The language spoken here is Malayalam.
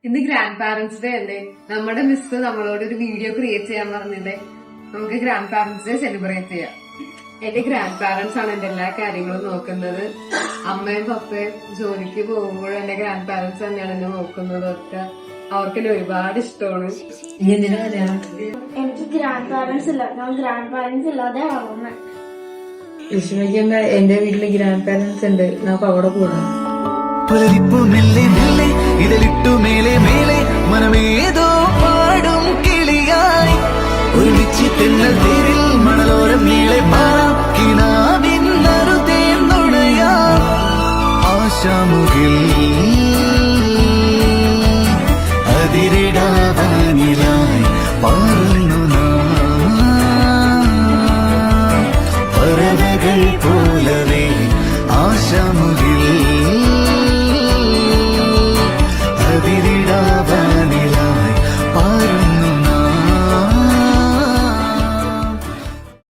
ഇന്ന് ഗ്രാൻഡ് പാരന്റ്സ് ഡേ അല്ലേ? നമ്മുടെ മിസ് നമ്മളോട് ഒരു വീഡിയോ ക്രിയേറ്റ് ചെയ്യാൻ പറഞ്ഞില്ലേ? നമുക്ക് ഗ്രാൻഡ് പാരന്റ്സ് ഡേ സെലിബ്രേറ്റ് ചെയ്യാം. എന്റെ ഗ്രാൻഡ് പാരന്റ്സ് ആണ് എന്റെ എല്ലാ കാര്യങ്ങളും നോക്കുന്നത്. അമ്മയും പപ്പയും ജോലിക്ക് പോകുമ്പോഴും എന്റെ ഗ്രാൻഡ് പാരന്റ്സ് തന്നെയാണ് എന്നെ നോക്കുന്നത്. ഒക്കെ അവർക്കെന്നെ ഒരുപാട് ഇഷ്ടമാണ്. എനിക്ക് ഗ്രാൻഡ് പാരന്റ്സ് ഇല്ല. ഞാൻ ഗ്രാൻഡ് പാരന്റ്സ് ഇല്ലാതെ വളർന്നെ. വിഷമിക്കണ്ട, എന്റെ വീട്ടില് ഗ്രാൻഡ് പാരന്റ്സ് ഉണ്ട്. നമുക്ക് അവിടെ പോകണം. പുലരിപ്പു മെല്ലെ മെല്ലെ ഇതിലിട്ടു മേലെ മേലെ മനമേതോ പാടും കിളിയായി ഒരുമിച്ച് തെന്നൽ തേരിൽ മണലോരം മേലെ